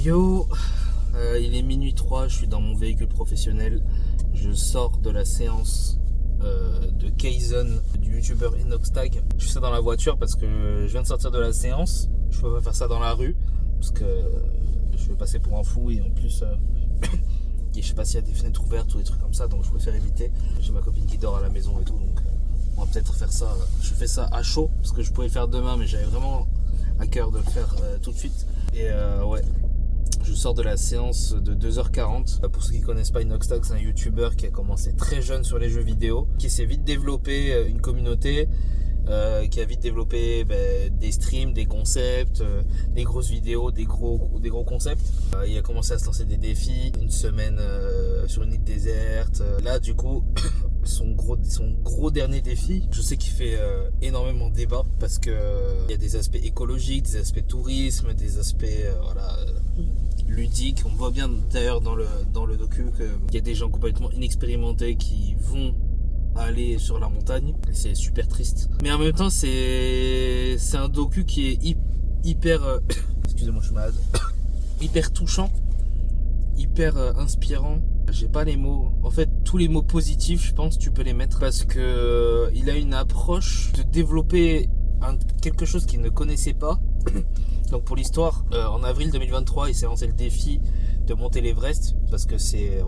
Yo, il est minuit 3, je suis dans mon véhicule professionnel. Je sors de la séance de Kaizen du youtubeur Inoxtag. Je fais ça dans la voiture parce que je viens de sortir de la séance. Je peux pas faire ça dans la rue parce que je vais passer pour un fou et en plus je sais pas s'il y a des fenêtres ouvertes ou des trucs comme ça, donc je préfère éviter. J'ai ma copine qui dort à la maison et tout, donc on va peut-être faire ça. Je fais ça à chaud parce que je pouvais le faire demain, mais j'avais vraiment à cœur de le faire tout de suite. Et ouais, je sors de la séance de 2h40. Pour ceux qui connaissent pas, Inoxtag, c'est un youtubeur qui a commencé très jeune sur les jeux vidéo, qui s'est vite développé une communauté, qui a vite développé des streams, des concepts, des grosses vidéos, des gros concepts. Il a commencé à se lancer des défis, une semaine sur une île déserte. Là, du coup, son gros dernier défi, je sais qu'il fait énormément débat parce que il y a des aspects écologiques, des aspects tourisme, des aspects ludiques. On voit bien d'ailleurs dans le docu qu'il y a des gens complètement inexpérimentés qui vont aller sur la montagne. C'est super triste. Mais en même temps, c'est un docu qui est hyper excusez-moi, je suis malade. Hyper touchant, hyper inspirant. J'ai pas les mots. En fait, tous les mots positifs, je pense, tu peux les mettre parce que il a une approche de développer quelque chose qu'il ne connaissait pas. Donc pour l'histoire, en avril 2023, il s'est lancé le défi de monter l'Everest parce que c'est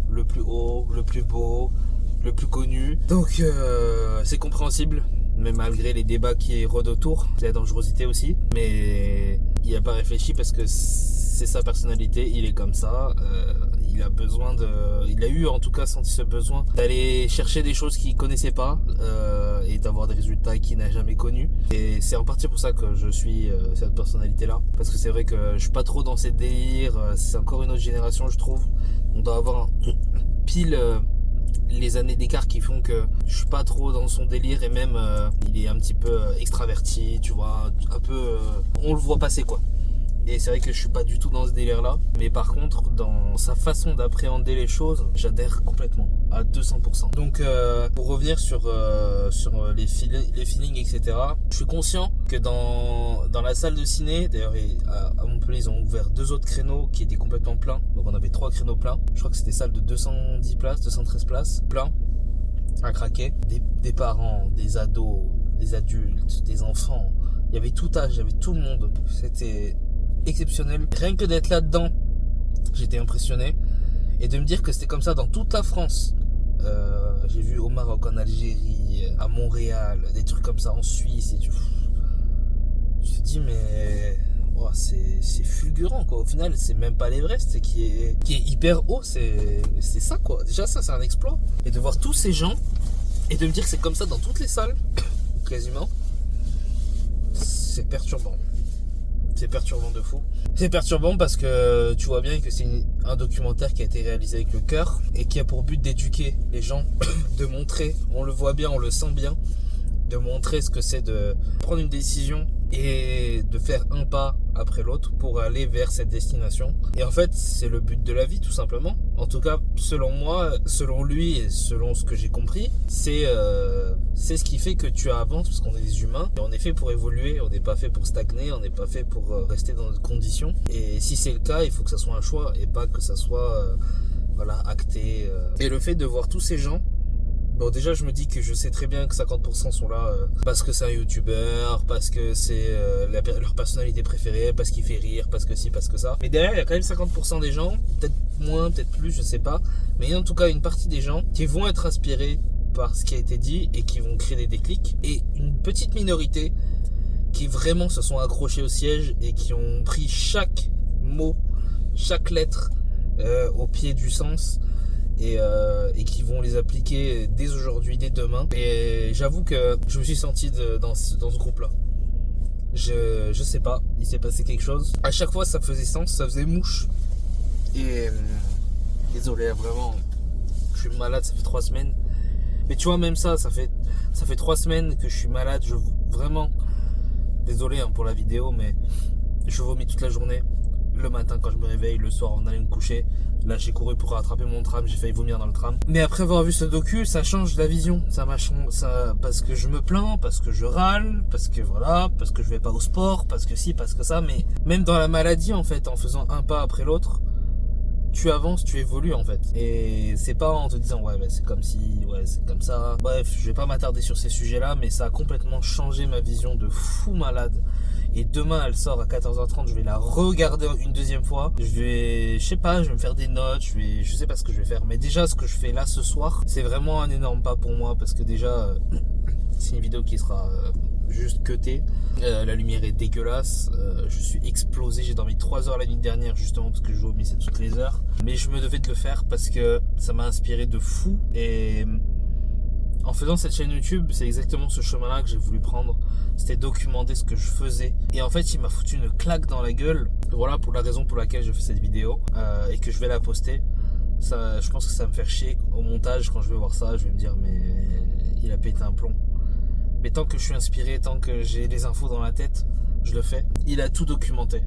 le plus haut, le plus beau, le plus connu. Donc c'est compréhensible, mais malgré les débats qui rôdent autour, c'est la dangerosité aussi. Mais il n'a pas réfléchi parce que c'est sa personnalité, il est comme ça. Il a eu en tout cas senti ce besoin d'aller chercher des choses qu'il connaissait pas et d'avoir des résultats qu'il n'a jamais connus. Et c'est en partie pour ça que je suis cette personnalité-là. Parce que c'est vrai que je suis pas trop dans ces délires. C'est encore une autre génération, je trouve. On doit avoir pile les années d'écart qui font que je suis pas trop dans son délire et même il est un petit peu extraverti, tu vois, un peu on le voit passer quoi. Et c'est vrai que je suis pas du tout dans ce délire là, mais par contre dans sa façon d'appréhender les choses, j'adhère complètement à 200%. Donc pour revenir sur les feelings etc, je suis conscient que dans la salle de ciné, d'ailleurs à Montpellier ils ont ouvert 2 autres créneaux qui étaient complètement pleins, donc on avait 3 créneaux pleins. Je crois que c'était salle de 210 places, 213 places, plein à craquer, des parents, des ados, des adultes, des enfants, il y avait tout âge, il y avait tout le monde. C'était exceptionnel. Rien que d'être là-dedans, j'étais impressionné. Et de me dire que c'était comme ça dans toute la France. J'ai vu au Maroc, en Algérie, à Montréal, des trucs comme ça en Suisse. Et tu te dis, mais oh, c'est fulgurant quoi. Au final, c'est même pas l'Everest qui est hyper haut. C'est ça quoi. Déjà, ça, c'est un exploit. Et de voir tous ces gens et de me dire que c'est comme ça dans toutes les salles, quasiment, c'est perturbant. C'est perturbant de fou. C'est perturbant parce que tu vois bien que c'est un documentaire qui a été réalisé avec le cœur et qui a pour but d'éduquer les gens, de montrer, on le voit bien, on le sent bien, de montrer ce que c'est de prendre une décision et de faire un pas après l'autre pour aller vers cette destination. Et en fait, c'est le but de la vie tout simplement. En tout cas, selon moi, selon lui et selon ce que j'ai compris, c'est ce qui fait que tu avances parce qu'on est des humains. Et on est fait pour évoluer, on n'est pas fait pour stagner, on n'est pas fait pour rester dans notre condition. Et si c'est le cas, il faut que ça soit un choix et pas que ça soit acté. Et le fait de voir tous ces gens, bon déjà je me dis que je sais très bien que 50% sont là parce que c'est un youtubeur, parce que c'est leur personnalité préférée, parce qu'il fait rire, parce que ci, parce que ça. Mais derrière il y a quand même 50% des gens, peut-être moins, peut-être plus, je sais pas. Mais il y a en tout cas une partie des gens qui vont être inspirés par ce qui a été dit et qui vont créer des déclics. Et une petite minorité qui vraiment se sont accrochés au siège et qui ont pris chaque mot, chaque lettre au pied du sens. Et qui vont les appliquer dès aujourd'hui, dès demain. Et j'avoue que je me suis senti dans ce groupe-là. Je sais pas, il s'est passé quelque chose. À chaque fois, ça faisait sens, ça faisait mouche. Et désolé, vraiment, je suis malade, ça fait 3 semaines. Mais tu vois, même ça fait 3 semaines que je suis malade. Vraiment, désolé pour la vidéo, mais je vomis toute la journée. le matin quand je me réveille, le soir en allant me coucher. Là, j'ai couru pour rattraper mon tram, j'ai failli vomir dans le tram. Mais après avoir vu ce docu, ça change la vision. Parce que je me plains, parce que je râle, parce que voilà, parce que je vais pas au sport, parce que si, parce que ça. Mais même dans la maladie, en fait, en faisant un pas après l'autre, tu avances, tu évolues en fait. Et c'est pas en te disant ouais c'est comme si, ouais c'est comme ça. Bref, je vais pas m'attarder sur ces sujets-là, mais ça a complètement changé ma vision de fou malade. Et demain elle sort à 14h30, je vais la regarder une deuxième fois. Je vais me faire des notes, je sais pas ce que je vais faire. Mais déjà ce que je fais là ce soir, c'est vraiment un énorme pas pour moi parce que déjà c'est une vidéo qui sera juste cutée. La lumière est dégueulasse, je suis explosé, j'ai dormi 3 heures la nuit dernière justement parce que je vomissais toutes les heures. Mais je me devais de le faire parce que ça m'a inspiré de fou. Et en faisant cette chaîne YouTube, c'est exactement ce chemin-là que j'ai voulu prendre. C'était documenter ce que je faisais. Et en fait, il m'a foutu une claque dans la gueule. Voilà pour la raison pour laquelle je fais cette vidéo et que je vais la poster. Ça, je pense que ça va me faire chier au montage quand je vais voir ça. Je vais me dire mais il a pété un plomb. Mais tant que je suis inspiré, tant que j'ai les infos dans la tête, je le fais. Il a tout documenté.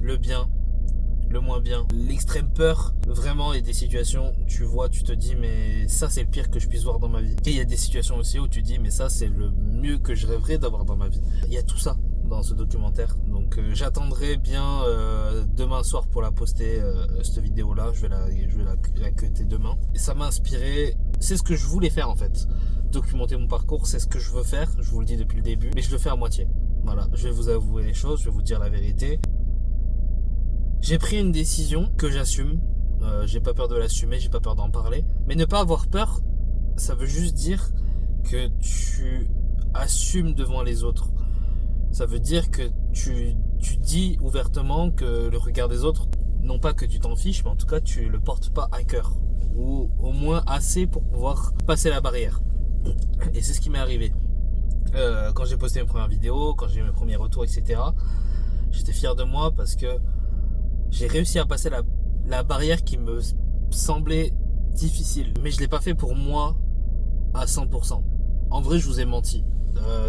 Le bien, le moins bien, l'extrême peur. Vraiment, il y a des situations, tu vois, tu te dis, mais ça, c'est le pire que je puisse voir dans ma vie. Et il y a des situations aussi où tu dis, mais ça, c'est le mieux que je rêverais d'avoir dans ma vie. Il y a tout ça dans ce documentaire. Donc, j'attendrai bien demain soir pour la poster, cette vidéo-là. Je vais la cutter demain. Et ça m'a inspiré. C'est ce que je voulais faire, en fait. Documenter mon parcours, c'est ce que je veux faire, je vous le dis depuis le début, mais je le fais à moitié. Voilà, je vais vous avouer les choses, je vais vous dire la vérité. J'ai pris une décision que j'assume, j'ai pas peur de l'assumer, j'ai pas peur d'en parler, mais ne pas avoir peur, ça veut juste dire que tu assumes devant les autres. Ça veut dire que tu dis ouvertement que le regard des autres, non pas que tu t'en fiches, mais en tout cas tu le portes pas à cœur, ou au moins assez pour pouvoir passer la barrière. Et c'est ce qui m'est arrivé quand j'ai posté mes premières vidéos, quand j'ai eu mes premiers retours, etc. J'étais fier de moi parce que j'ai réussi à passer la barrière qui me semblait difficile. Mais je l'ai pas fait pour moi à 100%. En vrai, je vous ai menti.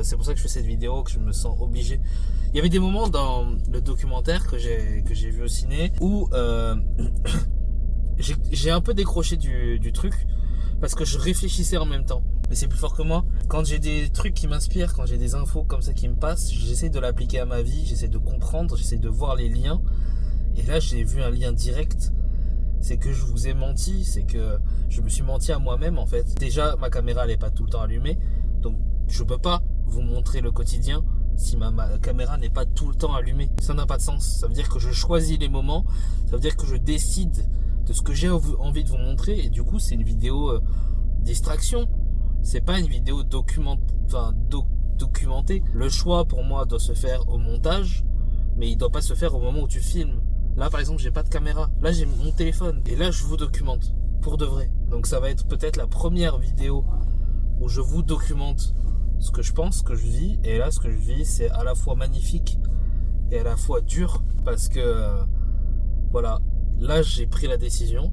C'est pour ça que je fais cette vidéo, que je me sens obligé. Il y avait des moments dans le documentaire que j'ai vu au ciné où j'ai un peu décroché du truc parce que je réfléchissais en même temps. Mais c'est plus fort que moi. Quand j'ai des trucs qui m'inspirent, quand j'ai des infos comme ça qui me passent, j'essaie de l'appliquer à ma vie, j'essaie de comprendre, j'essaie de voir les liens. Et là, j'ai vu un lien direct. C'est que je vous ai menti, c'est que je me suis menti à moi-même en fait. Déjà, ma caméra elle est pas tout le temps allumée, donc je peux pas vous montrer le quotidien si ma caméra n'est pas tout le temps allumée. Ça n'a pas de sens. Ça veut dire que je choisis les moments, ça veut dire que je décide de ce que j'ai envie de vous montrer. Et du coup, c'est une vidéo distraction. C'est pas une vidéo documentée. Le choix pour moi doit se faire au montage, mais il doit pas se faire au moment où tu filmes. Là par exemple j'ai pas de caméra, là j'ai mon téléphone et là je vous documente pour de vrai. Donc ça va être peut-être la première vidéo où je vous documente ce que je pense, ce que je vis. Et là ce que je vis c'est à la fois magnifique et à la fois dur parce que voilà, là j'ai pris la décision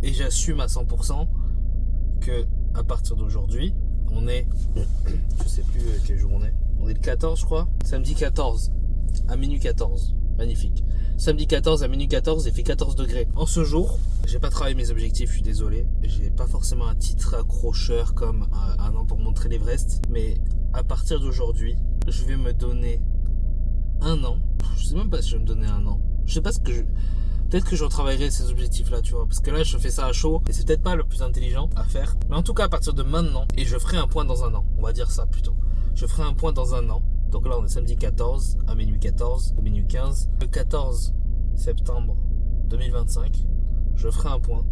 et j'assume à 100% que à partir d'aujourd'hui on est, je sais plus quel jour on est le 14 je crois, samedi 14 à minuit 14, magnifique. Samedi 14 à minuit 14, il fait 14 degrés. En ce jour, j'ai pas travaillé mes objectifs, je suis désolé. J'ai pas forcément un titre accrocheur comme un an pour montrer l'Everest. Mais à partir d'aujourd'hui, je vais me donner un an. Je sais même pas si je vais me donner un an. Je sais pas ce que je... Peut-être que je retravaillerai ces objectifs-là, tu vois. Parce que là, je fais ça à chaud et c'est peut-être pas le plus intelligent à faire. Mais en tout cas, à partir de maintenant, et je ferai un point dans un an. On va dire ça plutôt. Je ferai un point dans un an. Donc là on est samedi 14 à minuit 14 ou minuit 15. Le 14 septembre 2025, je ferai un point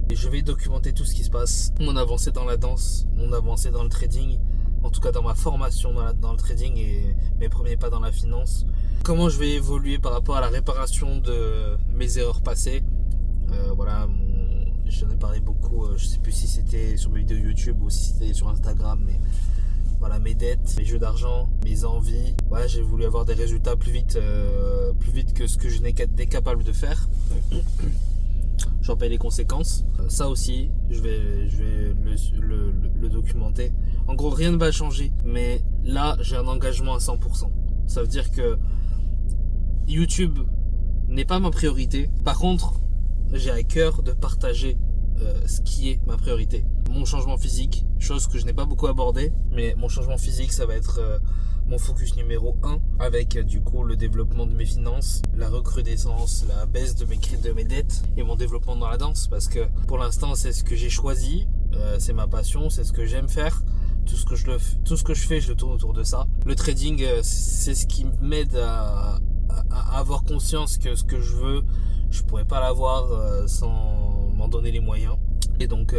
et je vais documenter tout ce qui se passe. Mon avancée dans la danse, mon avancée dans le trading, en tout cas dans ma formation dans le trading et mes premiers pas dans la finance. Comment je vais évoluer par rapport à la réparation de mes erreurs passées. Voilà, j'en ai parlé beaucoup, je sais plus si c'était sur mes vidéos YouTube ou si c'était sur Instagram, mais... Voilà, mes dettes, mes jeux d'argent, mes envies. Voilà, j'ai voulu avoir des résultats plus vite que ce que je n'étais capable de faire. J'en paye les conséquences. Ça aussi, je vais le documenter. En gros, rien ne va changer. Mais là, j'ai un engagement à 100%. Ça veut dire que YouTube n'est pas ma priorité. Par contre, j'ai à cœur de partager ce qui est ma priorité. Mon changement physique, chose que je n'ai pas beaucoup abordé, mais mon changement physique, ça va être mon focus numéro 1, avec du coup le développement de mes finances, la recrudescence, la baisse de mes dettes et mon développement dans la danse, parce que pour l'instant c'est ce que j'ai choisi, c'est ma passion, c'est ce que j'aime faire. Tout ce que je fais, je le tourne autour de ça. Le trading, c'est ce qui m'aide à avoir conscience que ce que je veux, je pourrais pas l'avoir sans m'en donner les moyens. Et donc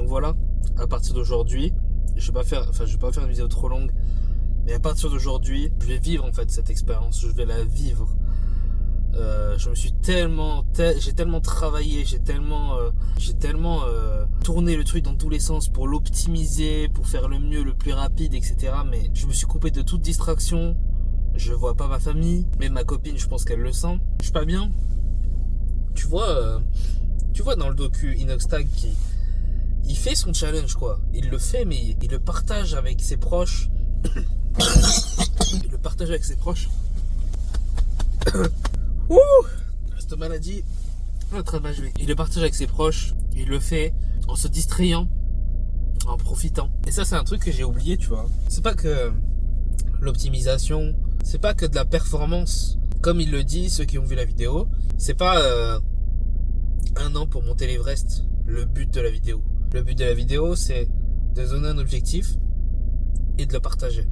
voilà, à partir d'aujourd'hui, je vais pas faire une vidéo trop longue, mais à partir d'aujourd'hui, je vais vivre en fait cette expérience, je vais la vivre. J'ai tellement travaillé, j'ai tellement tourné le truc dans tous les sens pour l'optimiser, pour faire le mieux, le plus rapide, etc. Mais je me suis coupé de toute distraction. Je vois pas ma famille, mais ma copine, je pense qu'elle le sent. Je suis pas bien. Tu vois dans le docu Inoxtag il fait son challenge quoi. Il le fait, mais il le partage avec ses proches. Il le partage avec ses proches. Ouh, cette maladie, il le partage avec ses proches, il le fait en se distrayant, en profitant. Et ça, c'est un truc que j'ai oublié, tu vois. C'est pas que l'optimisation, c'est pas que de la performance. Comme il le dit, ceux qui ont vu la vidéo, c'est pas 1 an pour monter l'Everest, le but de la vidéo. Le but de la vidéo, c'est de donner un objectif et de le partager.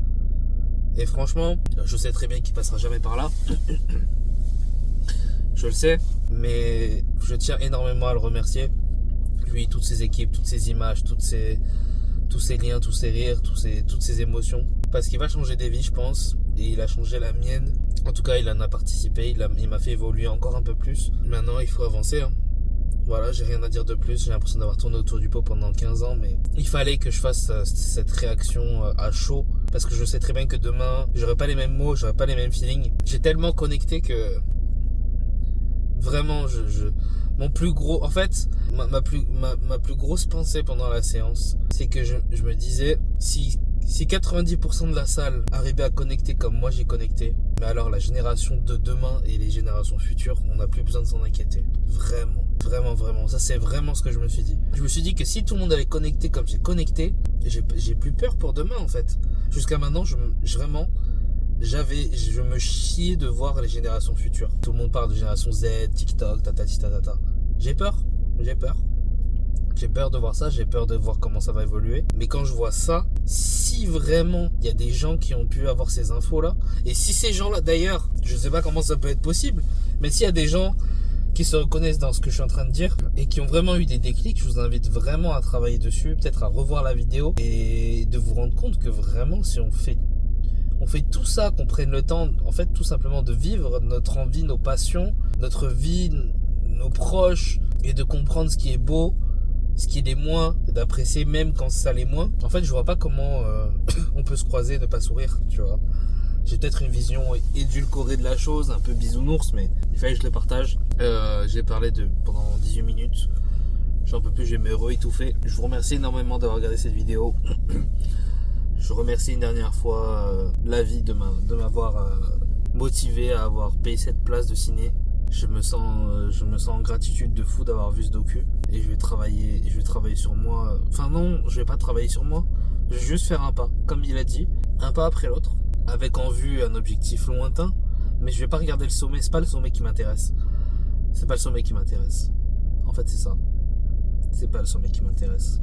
Et franchement, je sais très bien qu'il passera jamais par là. Je le sais, mais je tiens énormément à le remercier. Lui, toutes ses équipes, toutes ses images, tous ses liens, tous ses rires, toutes ses émotions. Parce qu'il va changer des vies, je pense. Et il a changé la mienne. En tout cas, il en a participé. Il m'a fait évoluer encore un peu plus. Maintenant, il faut avancer. Hein. Voilà, j'ai rien à dire de plus. J'ai l'impression d'avoir tourné autour du pot pendant 15 ans. Mais il fallait que je fasse cette réaction à chaud. Parce que je sais très bien que demain, j'aurai pas les mêmes mots, j'aurai pas les mêmes feelings. J'ai tellement connecté que... Vraiment, mon plus gros... En fait, ma plus grosse pensée pendant la séance, c'est que je me disais, si 90% de la salle arrivait à connecter comme moi j'ai connecté, mais alors la génération de demain et les générations futures, on n'a plus besoin de s'en inquiéter. Vraiment, vraiment, vraiment. Ça, c'est vraiment ce que je me suis dit. Je me suis dit que si tout le monde avait connecté comme j'ai connecté, j'ai plus peur pour demain, en fait. Jusqu'à maintenant, je me chiais de voir les générations futures. Tout le monde parle de génération Z, TikTok, tatati. J'ai peur. J'ai peur de voir ça, j'ai peur de voir comment ça va évoluer. Mais quand je vois ça, si vraiment il y a des gens qui ont pu avoir ces infos-là, et si ces gens-là, d'ailleurs, je sais pas comment ça peut être possible, mais s'il y a des gens qui se reconnaissent dans ce que je suis en train de dire et qui ont vraiment eu des déclics, je vous invite vraiment à travailler dessus, peut-être à revoir la vidéo et de vous rendre compte que vraiment, si on fait tout ça, qu'on prenne le temps, en fait, tout simplement de vivre notre envie, nos passions, notre vie, nos proches, et de comprendre ce qui est beau, ce qui est moins, et d'apprécier même quand ça l'est moins. En fait, je vois pas comment on peut se croiser et ne pas sourire, tu vois. J'ai peut-être une vision édulcorée de la chose, un peu bisounours, mais il fallait que je le partage. J'ai parlé pendant 18 minutes. J'en peux plus, je vais me réétouffer. Je vous remercie énormément d'avoir regardé cette vidéo. Je remercie une dernière fois la vie de m'avoir motivé à avoir payé cette place de ciné. Je me sens en gratitude de fou d'avoir vu ce docu. Et je vais travailler sur moi. Enfin non, je vais pas travailler sur moi. Je vais juste faire un pas, comme il a dit, un pas après l'autre, avec en vue un objectif lointain. Mais je vais pas regarder le sommet. C'est pas le sommet qui m'intéresse. C'est pas le sommet qui m'intéresse. En fait, c'est ça. C'est pas le sommet qui m'intéresse.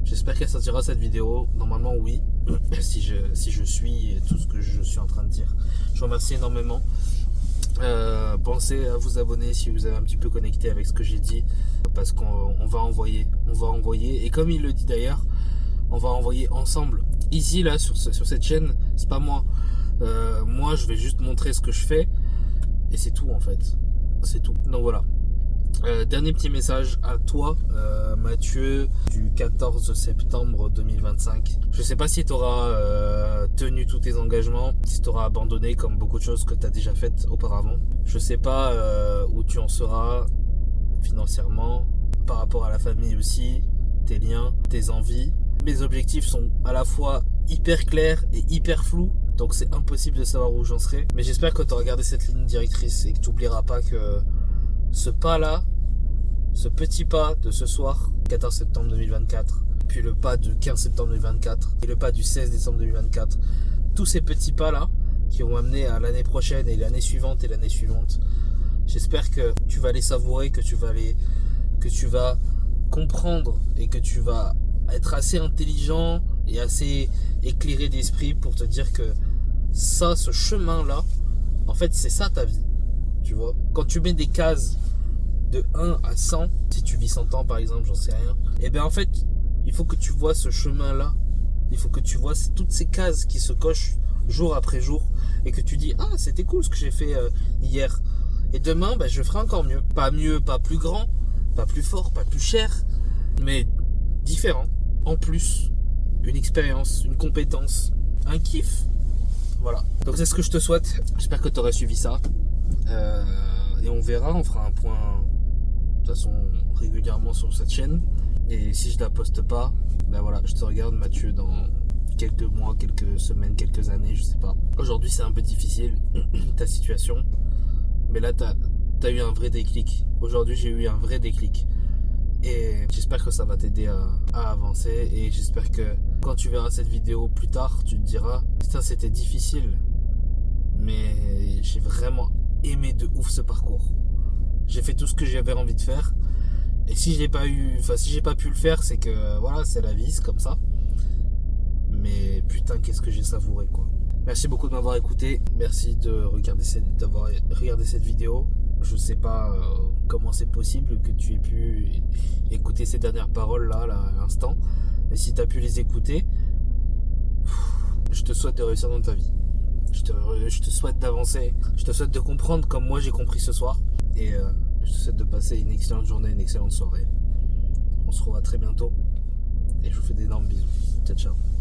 J'espère qu'elle sortira cette vidéo. Normalement, oui. si je suis tout ce que je suis en train de dire. Je vous remercie énormément. Pensez à vous abonner si vous avez un petit peu connecté avec ce que j'ai dit. Parce qu'on va envoyer. Et comme il le dit d'ailleurs, on va envoyer ensemble. Ici, là, sur cette chaîne, c'est pas moi. Moi, je vais juste montrer ce que je fais. Et c'est tout, en fait. C'est tout. Donc voilà. Dernier petit message à toi, Mathieu, du 14 septembre 2025. Je sais pas si tu auras tenu tous tes engagements, si tu auras abandonné comme beaucoup de choses que tu as déjà faites auparavant. Je sais pas où tu en seras financièrement, par rapport à la famille aussi, tes liens, tes envies. Mes objectifs sont à la fois hyper clairs et hyper flous. Donc c'est impossible de savoir où j'en serai. Mais j'espère que tu auras gardé cette ligne directrice et que tu n'oublieras pas que ce pas-là, ce petit pas de ce soir, 14 septembre 2024, puis le pas du 15 septembre 2024 et le pas du 16 décembre 2024, tous ces petits pas-là qui vont amener à l'année prochaine et l'année suivante et l'année suivante, j'espère que tu vas les savourer, que tu vas comprendre et que tu vas être assez intelligent et assez éclairé d'esprit pour te dire que ça, ce chemin-là, en fait, c'est ça ta vie. Tu vois, quand tu mets des cases de 1 à 100, si tu vis 100 ans par exemple, j'en sais rien, et bien en fait, il faut que tu vois ce chemin-là. Il faut que tu vois toutes ces cases qui se cochent jour après jour et que tu dis ah c'était cool ce que j'ai fait hier et demain je ferai encore mieux, pas plus grand, pas plus fort, pas plus cher, mais différent, en plus une expérience, une compétence, un kiff, voilà. Donc c'est ce que je te souhaite. J'espère que tu aurais suivi ça et on verra, on fera un point de toute façon régulièrement sur cette chaîne et si je la poste pas, voilà, je te regarde Mathieu dans quelques mois, quelques semaines, quelques années, je sais pas. Aujourd'hui c'est un peu difficile ta situation, mais là t'as eu un vrai déclic. Aujourd'hui j'ai eu un vrai déclic et j'espère que ça va t'aider à avancer et j'espère que quand tu verras cette vidéo plus tard tu te diras putain c'était difficile mais j'ai vraiment aimé de ouf ce parcours. J'ai fait tout ce que j'avais envie de faire et si j'ai pas pu le faire c'est que voilà c'est la vie, c'est comme ça. Mais putain qu'est-ce que j'ai savouré quoi. Merci beaucoup de m'avoir écouté. Merci d'avoir regardé cette vidéo. Je sais pas comment c'est possible que tu aies pu écouter ces dernières paroles là à l'instant. Mais si tu as pu les écouter, je te souhaite de réussir dans ta vie. Je te souhaite d'avancer. Je te souhaite de comprendre comme moi j'ai compris ce soir. Et je te souhaite de passer une excellente journée, une excellente soirée. On se revoit très bientôt. Et je vous fais d'énormes bisous. Ciao ciao.